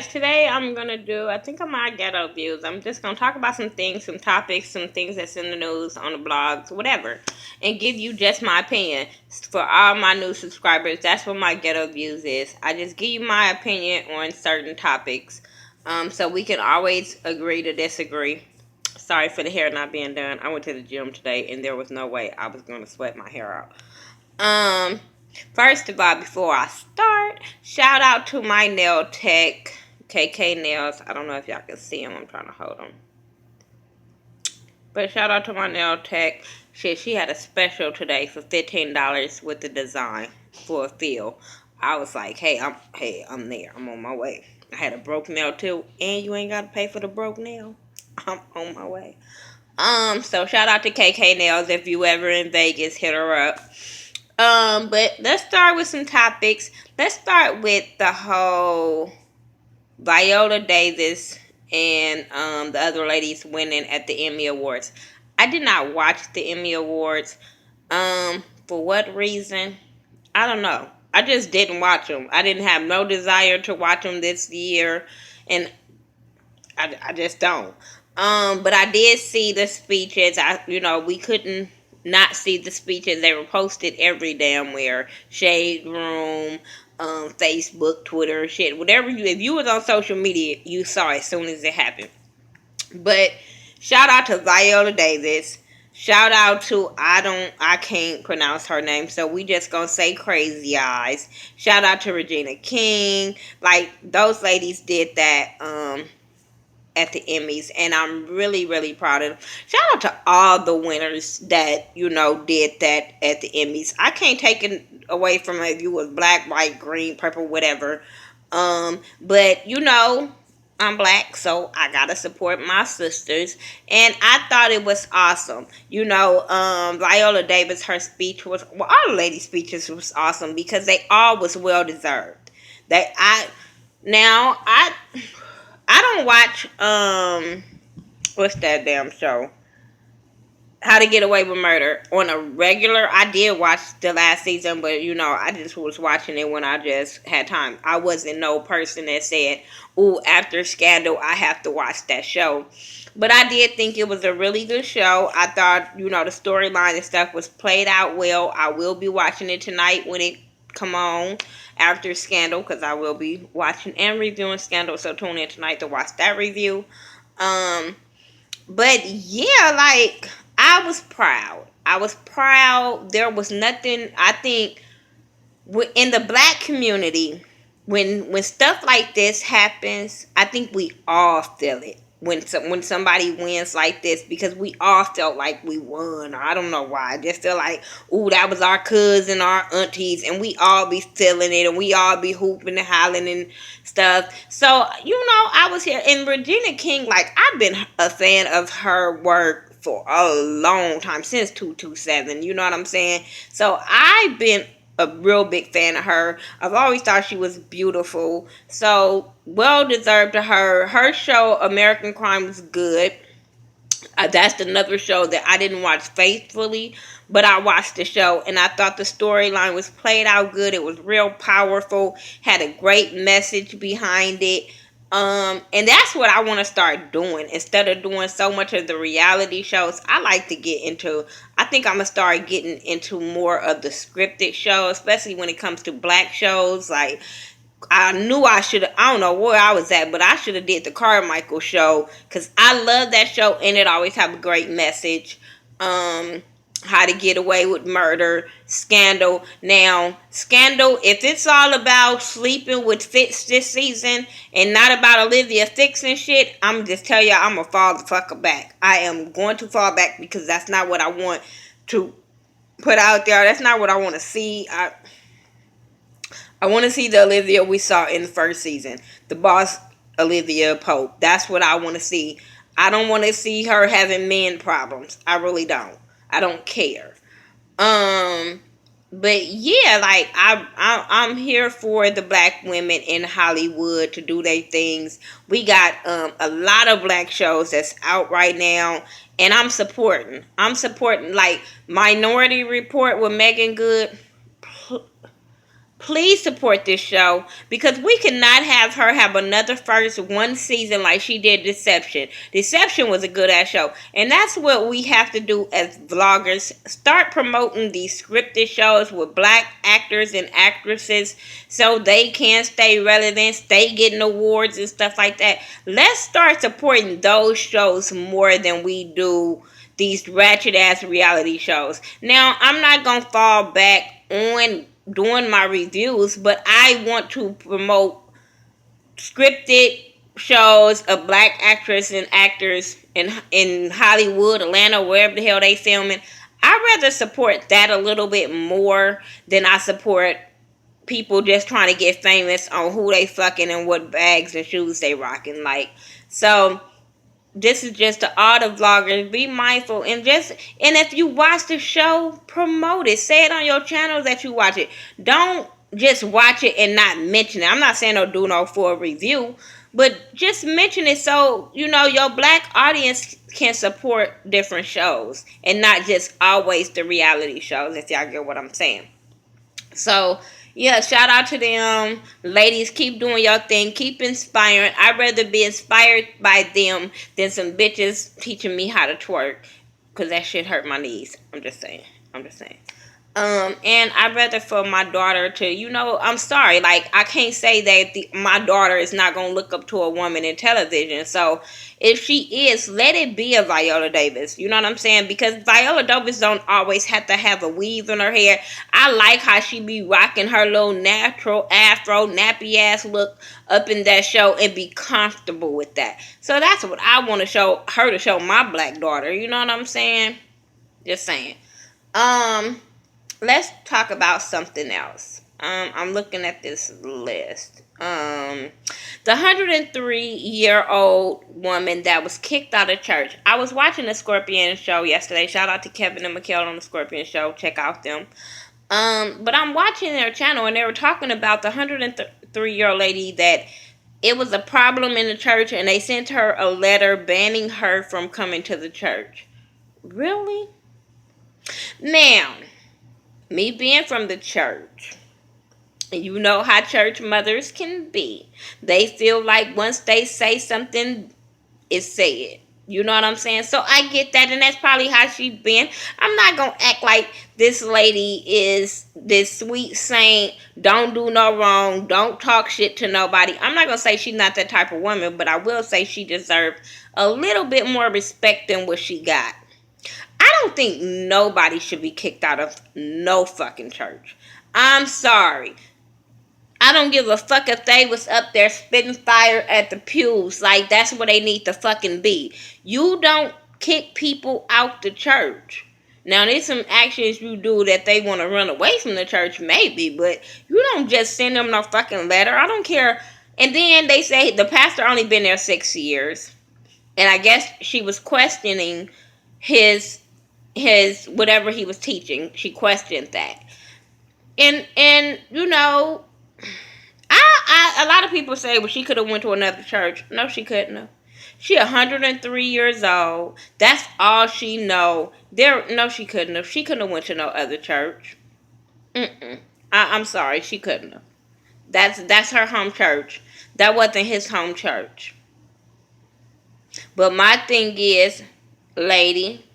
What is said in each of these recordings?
Today I'm gonna do, I think on my ghetto views, I'm just gonna talk about some things, some topics, some things that's in the news, on the blogs, whatever, and give you just my opinion. For all my new subscribers, that's what my ghetto views is. I just give you my opinion on certain topics, so we can always agree to disagree. Sorry for the hair not being done. I went to the gym today, and there was no way I was gonna sweat my hair out. Um, First of all, before I start, shout out to my nail tech, KK Nails. I don't know if y'all can see them. I'm trying to hold them. But shout out to my nail tech. She had a special today for $15 with the design for a feel. I was like, I'm there. I'm on my way. I had a broke nail too, and you ain't gotta pay for the broke nail. I'm on my way. So shout out to KK Nails. If you ever in Vegas, hit her up. But let's start with some topics. Let's start with the whole Viola Davis and the other ladies winning at the Emmy Awards. I did not watch the Emmy Awards. For what reason? I don't know. I just didn't watch them. I didn't have no desire to watch them this year, and I just don't. But I did see the speeches. We couldn't not see the speeches. They were posted every damn where. Shade Room, Facebook, Twitter, shit. If you was on social media, you saw it as soon as it happened. But shout out to Viola Davis. Shout out to I can't pronounce her name, so we just gonna say Crazy Eyes. Shout out to Regina King. Like those ladies did that at the Emmys, and I'm really, really proud of them. Shout out to all the winners that, did that at the Emmys. I can't take it away from if you was black, white, green, purple, whatever. But I'm black, so I gotta support my sisters. And I thought it was awesome. Viola Davis, her speech was, well, all the ladies' speeches was awesome because they all was well deserved. Now I don't watch what's that damn show? How to Get Away with Murder on a regular. I did watch the last season, but I just was watching it when I just had time. I wasn't no person that said, "Ooh, after Scandal, I have to watch that show." But I did think it was a really good show. I thought, the storyline and stuff was played out well. I will be watching it tonight when it come on after Scandal, because I will be watching and reviewing Scandal. So tune in tonight to watch that review. But yeah, like I was proud. I was proud. There was nothing. I think in the black community, when stuff like this happens, I think we all feel it when somebody wins like this, because we all felt like we won. I don't know why. I just feel like, ooh, that was our cousin, our aunties, and we all be feeling it, and we all be hooping and hollering and stuff. So I was here, and Regina King, like I've been a fan of her work for a long time, since 227. You know what I'm saying? So I've been a real big fan of her. I've always thought she was beautiful. So well deserved to her. Her show American Crime was good. That's another show that I didn't watch faithfully, but I watched the show and I thought the storyline was played out good. It was real powerful, had a great message behind it. And that's what I want to start doing instead of doing so much of the reality shows. I like to get into, I think I'm going to start getting into more of the scripted shows, especially when it comes to black shows. Like, I knew I should have, I don't know where I was at, but I should have did the Carmichael show, because I love that show and it always have a great message. How to Get Away with Murder, Scandal. Now, Scandal, if it's all about sleeping with Fitz this season and not about Olivia fixing shit, I'm just tell you, I'm gonna fall the fuck back. I am going to fall back because that's not what I want to put out there. That's not what I want to see. I want to see the Olivia we saw in the first season. The boss Olivia Pope. That's what I want to see. I don't want to see her having men problems. I really don't. I don't care. But yeah, like I'm here for the black women in Hollywood to do their things. We got a lot of black shows that's out right now, and I'm supporting. Like Minority Report with Megan Good. please support this show because we cannot have her have another first one season like she did Deception. Deception was a good ass show. And that's what we have to do as vloggers. Start promoting these scripted shows with black actors and actresses so they can stay relevant, stay getting awards and stuff like that. Let's start supporting those shows more than we do these ratchet ass reality shows. Now, I'm not gonna fall back on doing my reviews, but I want to promote scripted shows of black actors and actors in Hollywood, Atlanta, wherever the hell they filming. I'd rather support that a little bit more than I support people just trying to get famous on who they fucking and what bags and shoes they rocking. Like, so this is just to all the vloggers. Be mindful and if you watch the show, promote it. Say it on your channel that you watch it. Don't just watch it and not mention it. I'm not saying don't do no full review, but just mention it so your black audience can support different shows and not just always the reality shows, if y'all get what I'm saying. So, yeah, shout out to them. Ladies, keep doing your thing. Keep inspiring. I'd rather be inspired by them than some bitches teaching me how to twerk. Because that shit hurt my knees. I'm just saying. And I'd rather for my daughter to, I'm sorry, like, I can't say that my daughter is not going to look up to a woman in television. So, if she is, let it be a Viola Davis. You know what I'm saying? Because Viola Davis don't always have to have a weave in her hair. I like how she be rocking her little natural afro, nappy ass look up in that show and be comfortable with that. So, that's what I want to show her, to show my black daughter. You know what I'm saying? Just saying. Let's talk about something else. I'm looking at this list. The 103-year-old woman that was kicked out of church. I was watching the Scorpion show yesterday. Shout out to Kevin and Mikhail on the Scorpion show. Check out them. But I'm watching their channel and they were talking about the 103-year-old lady that it was a problem in the church and they sent her a letter banning her from coming to the church. Really? Now, me being from the church, you know how church mothers can be. They feel like once they say something, it's said. You know what I'm saying? So I get that, and that's probably how she been. I'm not going to act like this lady is this sweet saint, don't do no wrong, don't talk shit to nobody. I'm not going to say she's not that type of woman, but I will say she deserves a little bit more respect than what she got. I don't think nobody should be kicked out of no fucking church. I'm sorry. I don't give a fuck if they was up there spitting fire at the pews. Like, that's where they need to fucking be. You don't kick people out the church. Now, there's some actions you do that they want to run away from the church, maybe. But you don't just send them no fucking letter. I don't care. And then they say the pastor only been there 6 years. And I guess she was questioning his whatever he was teaching. She questioned that. And a lot of people say, well, she could have went to another church. No, she couldn't have. She 103 years old. That's all she know. No, she couldn't have. She couldn't have went to no other church. I'm sorry, she couldn't have. That's her home church. That wasn't his home church. But my thing is, lady,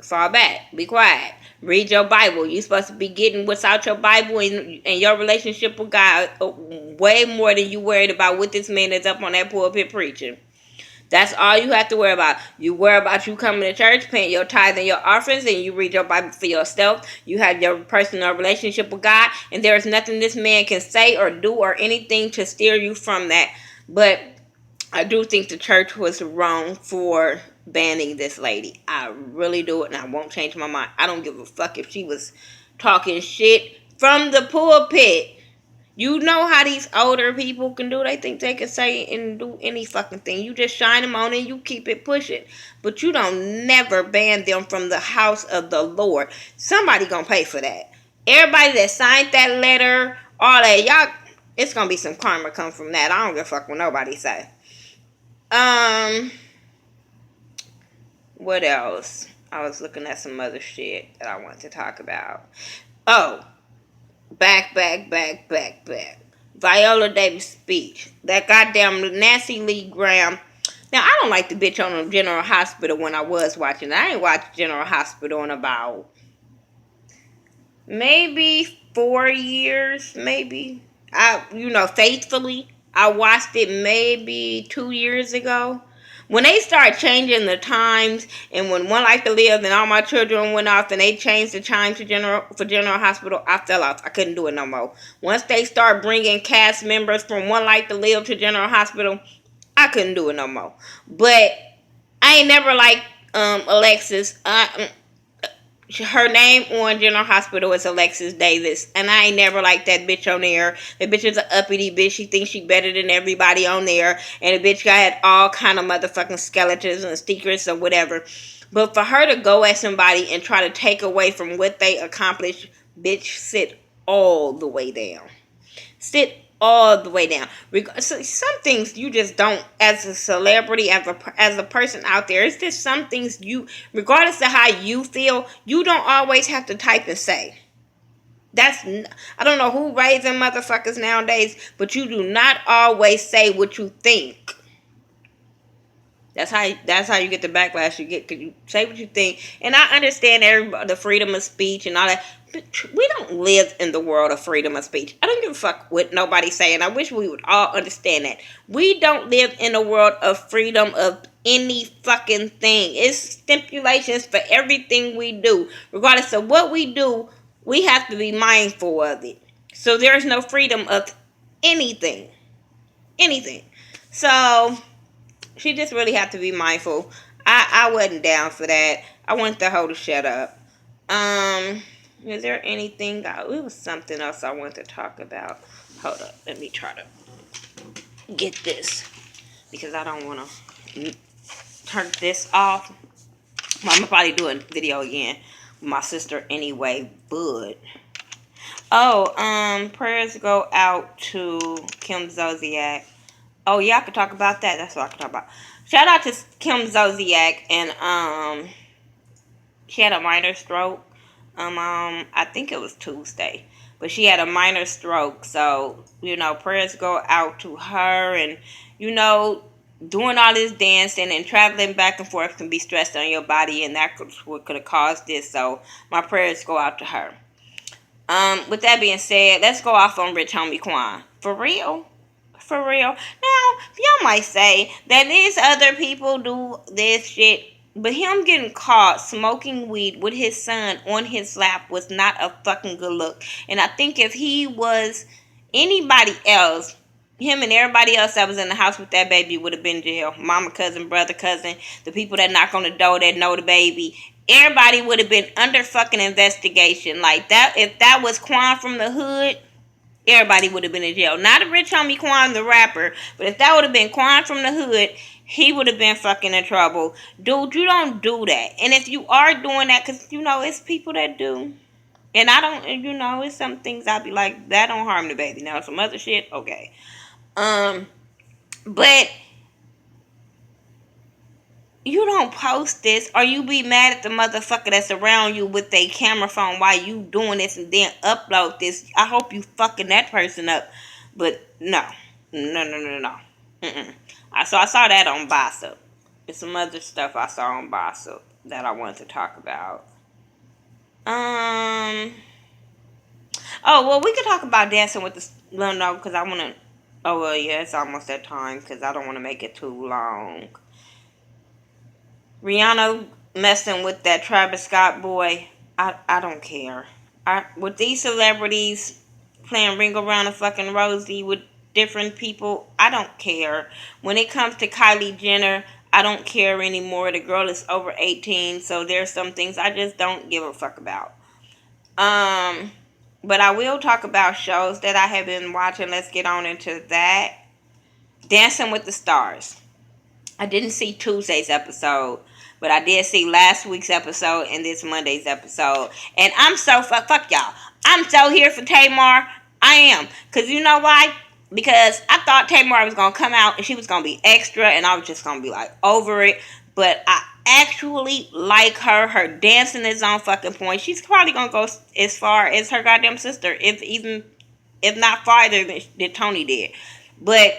fall back. Be quiet. Read your Bible. You're supposed to be getting what's out your Bible and your relationship with God way more than you worried about what this man is up on that pulpit preaching. That's all you have to worry about. You worry about you coming to church, paying your tithe and your offerings, and you read your Bible for yourself. You have your personal relationship with God, and there is nothing this man can say or do or anything to steer you from that. But I do think the church was wrong for banning this lady. I really do it, and I won't change my mind. I don't give a fuck if she was talking shit from the pulpit. You know how these older people can do. They think they can say and do any fucking thing. You just shine them on and you keep it pushing. But you don't never ban them from the house of the Lord. Somebody gonna pay for that. Everybody that signed that letter, all that, y'all, it's gonna be some karma come from that. I don't give a fuck what nobody say. What else? I was looking at some other shit that I wanted to talk about. Oh, back. Viola Davis speech. That goddamn Nancy Lee Graham. Now, I don't like the bitch on the General Hospital when I was watching it. I ain't watched General Hospital in about maybe 4 years, maybe. Faithfully. I watched it maybe 2 years ago. When they start changing the times, and when One Life to Live and All My Children went off, and they changed the time to General Hospital, I fell off. I couldn't do it no more. Once they start bringing cast members from One Life to Live to General Hospital, I couldn't do it no more. But I ain't never liked Alexis. Her name on General Hospital is Alexis Davis, and I ain't never liked that bitch on there. The bitch is an uppity bitch. She thinks she better than everybody on there, and the bitch got all kind of motherfucking skeletons and stickers or whatever. But for her to go at somebody and try to take away from what they accomplished, bitch, sit all the way down. Sit all the way down. So some things you just don't, as a celebrity, as a person out there, it's just some things you, regardless of how you feel, you don't always have to type and say. I don't know who raising motherfuckers nowadays, but you do not always say what you think. That's how you get the backlash you get, because you say what you think. And I understand the freedom of speech and all that. But we don't live in the world of freedom of speech. I don't give a fuck what nobody's saying. I wish we would all understand that. We don't live in a world of freedom of any fucking thing. It's stipulations for everything we do. Regardless of what we do, we have to be mindful of it. So there's no freedom of anything. Anything. So she just really had to be mindful. I wasn't down for that. I wanted the hoe to shut up. Is there anything? It was something else I wanted to talk about. Hold up. Let me try to get this, because I don't want to turn this off. Well, I'm going to probably do a video again with my sister anyway, but prayers go out to Kim Zolciak. Oh, yeah, I could talk about that. That's what I could talk about. Shout out to Kim Zolciak, and she had a minor stroke. I think it was Tuesday, but she had a minor stroke. So, prayers go out to her, and doing all this dancing and traveling back and forth can be stressed on your body, and that's what could have caused this. So, my prayers go out to her. With that being said, let's go off on Rich Homie Quan. For real? For real. Now, y'all might say that these other people do this shit, but him getting caught smoking weed with his son on his lap was not a fucking good look. And I think if he was anybody else, him and everybody else that was in the house with that baby would have been in jail. Mama, cousin, brother, cousin, the people that knock on the door that know the baby. Everybody would have been under fucking investigation. Like that, if that was Quan from the hood, everybody would have been in jail. Not a Rich Homie Quan, the rapper, but if that would have been Quan from the hood, he would have been fucking in trouble. Dude, you don't do that. And if you are doing that, because, it's people that do. And I don't, it's some things I'll be like, that don't harm the baby. Now, some other shit, okay. But you don't post this, or you be mad at the motherfucker that's around you with a camera phone while you doing this and then upload this. I hope you fucking that person up. But no. Mm-mm. So I saw that on Bossip. There's some other stuff I saw on Bossip that I wanted to talk about. Oh, well, we could talk about Dancing with the... Well, no, because I want to... Oh, well, yeah, it's almost that time, because I don't want to make it too long. Rihanna messing with that Travis Scott boy. I don't care. With these celebrities playing Ring Around the fucking Rosie with different people, I don't care. When it comes to Kylie Jenner, I don't care anymore. The girl is over 18, so there's some things I just don't give a fuck about. But I will talk about shows that I have been watching. Let's get on into that. Dancing with the Stars. I didn't see Tuesday's episode, but I did see last week's episode and this Monday's episode. And I'm so fuck y'all. I'm so here for Tamar. I am. Because you know why? Because I thought Tamar was going to come out and she was going to be extra, and I was just going to be like over it. but I actually like her. Her dancing is on fucking point. She's probably gonna go as far as her goddamn sister, if not farther than Tony did. But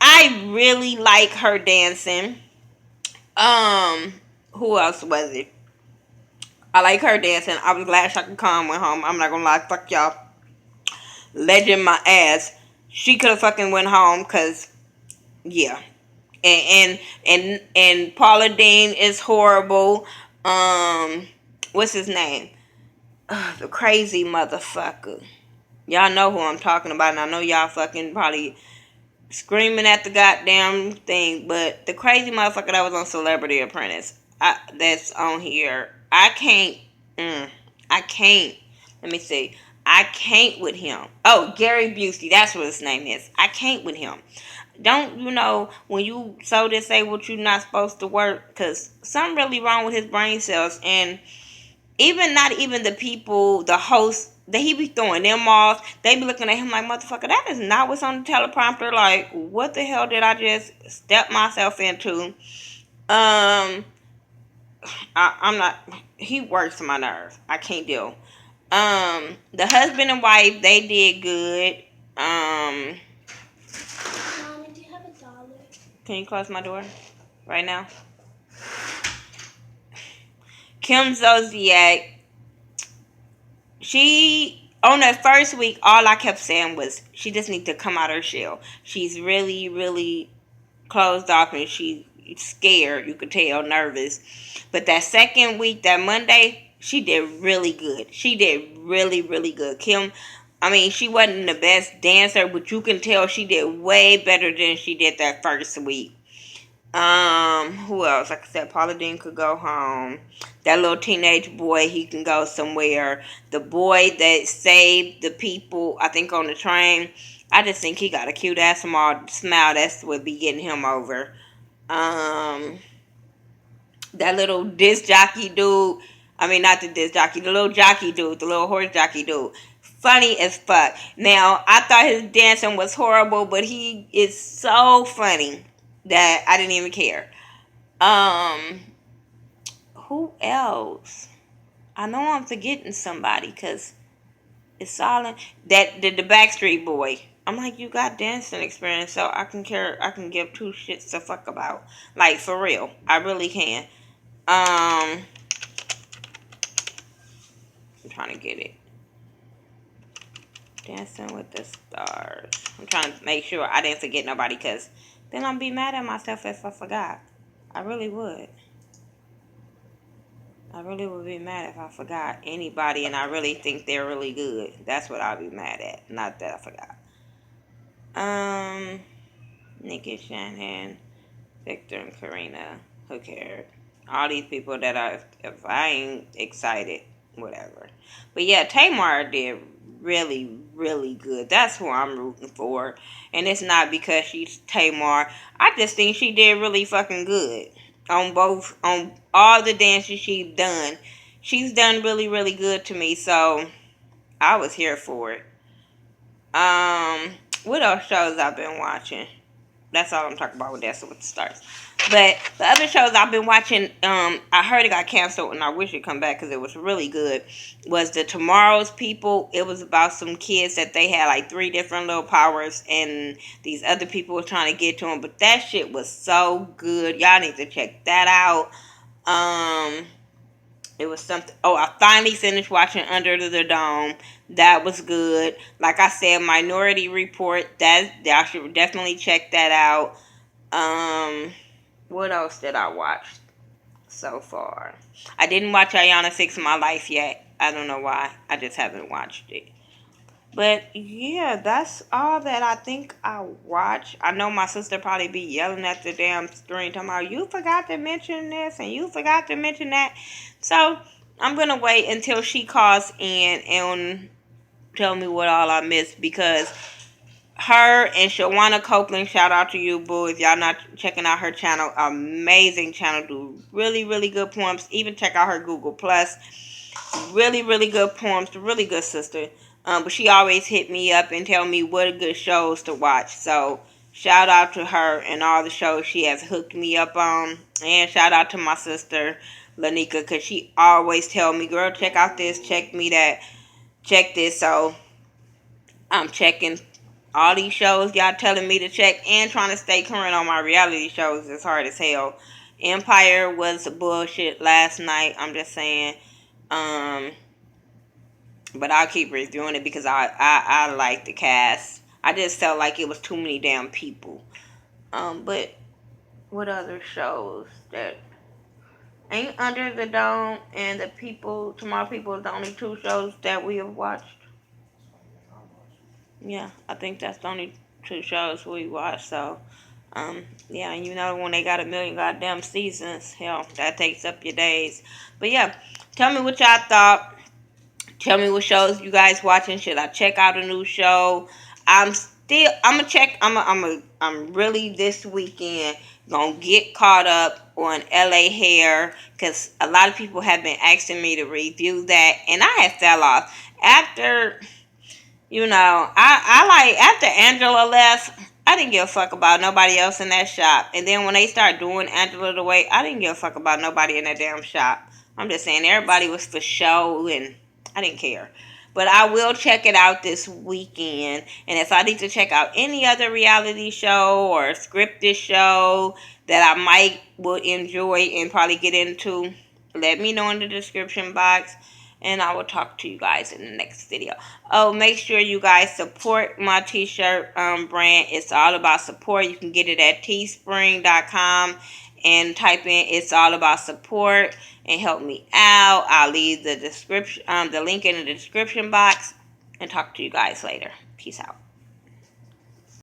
I really like her dancing. Um, who else was it? I like her dancing. I was glad Shaka Khan went home. I'm not gonna lie, fuck y'all. Legend my ass. She could have fucking went home, cause yeah. And Paula Dean is horrible. What's his name? The crazy motherfucker. Y'all know who I'm talking about, and I know y'all fucking probably screaming at the goddamn thing, but the crazy motherfucker that was on Celebrity Apprentice, that's on here. I can't. Let me see. I can't with him. Oh, Gary Busey, that's what his name is. I can't with him. Don't you know when you so to say what you're not supposed to work? Because something really wrong with his brain cells, and even not even the people, the hosts, that he be throwing them off. They be looking at him like, motherfucker, that is not what's on the teleprompter. Like, what the hell did I just step myself into? I'm not. He works my nerves. I can't deal. The husband and wife, they did good. Mommy, do you have $1? Can you close my door right now? Kim Zolciak, she on the first week, all I kept saying was she just needs to come out of her shell. She's really, really closed off, and she's scared. You could tell, nervous. But that second week, that Monday, she did really good. She did really, really good. Kim, I mean, she wasn't the best dancer, but you can tell she did way better than she did that first week. Who else? Like I said, Paula Dean could go home. That little teenage boy, he can go somewhere. The boy that saved the people, I think, on the train, I just think he got a cute ass smile. That's what be getting him over. That little disc jockey dude. I mean, not the disc jockey, the little jockey dude, the little horse jockey dude. Funny as fuck. Now, I thought his dancing was horrible, but he is so funny that I didn't even care. Who else? I know I'm forgetting somebody because it's all in the Backstreet Boy. I'm like, you got dancing experience, so I can give two shits to fuck about. Like, for real. I really can. I'm trying to get it. Dancing with the Stars. I'm trying to make sure I didn't forget nobody, because then I'll be mad at myself if I forgot. I really would. I really would be mad if I forgot anybody and I really think they're really good. That's what I'll be mad at. Not that I forgot. Nikki Shannon, Victor and Karina. Who cared? All these people that if I ain't excited, whatever. But yeah, Tamar did really, really good. That's who I'm rooting for. And it's not because she's Tamar. I just think she did really fucking good. On all the dances she's done. She's done really, really good to me. So I was here for it. What else shows I've been watching? That's all I'm talking about with Dancing with the Stars. But the other shows I've been watching, I heard it got canceled and I wish it come back because it was really good, was the Tomorrow's People. It was about some kids that they had like 3 different little powers and these other people were trying to get to them. But that shit was so good. Y'all need to check that out. It was something. Oh, I finally finished watching Under the Dome. That was good. Like I said, Minority Report. I should definitely check that out. What else did I watch so far? I didn't watch Ayana 6 My Life yet. I don't know why. I just haven't watched it. But yeah, that's all that I think I watch. I know my sister probably be yelling at the damn screen talking about, you forgot to mention this and you forgot to mention that. So I'm going to wait until she calls in and tell me what all I missed, because her and Shawana Copeland, shout out to you, boo. If y'all not checking out her channel, amazing channel, do really, really good poems. Even check out her Google Plus. Really, really good poems. Really good sister. But she always hit me up and tell me what good shows to watch. So Shout out to her and all the shows she has hooked me up on. And shout out to my sister, Lanika, because she always tell me, girl, check out this, check me that, check this. So I'm checking all these shows y'all telling me to check and trying to stay current on my reality shows is hard as hell. Empire was bullshit last night. I'm just saying. Um, but I'll keep reviewing it because I like the cast. I just felt like it was too many damn people. But what other shows that ain't Under the Dome and the People Tomorrow People is the only two shows that we have watched? Yeah, I think that's the only two shows we watched. So, yeah, and you know when they got a million goddamn seasons, hell, that takes up your days. But yeah, tell me what y'all thought. Tell me what shows you guys watching. Should I check out a new show? I'm gonna check. I'm really this weekend gonna get caught up on LA Hair because a lot of people have been asking me to review that, and I had fell off after. I like after Angela left, I didn't give a fuck about nobody else in that shop. And then when they start doing Angela the way, I didn't give a fuck about nobody in that damn shop. I'm just saying everybody was for show and I didn't care. But I will check it out this weekend. And if I need to check out any other reality show or scripted show that I might would enjoy and probably get into, let me know in the description box. And I will talk to you guys in the next video. Oh, make sure you guys support my t-shirt brand. It's all about support. You can get it at teespring.com and type in "it's all about support" and help me out. I'll leave the description, the link in the description box, and talk to you guys later. Peace out.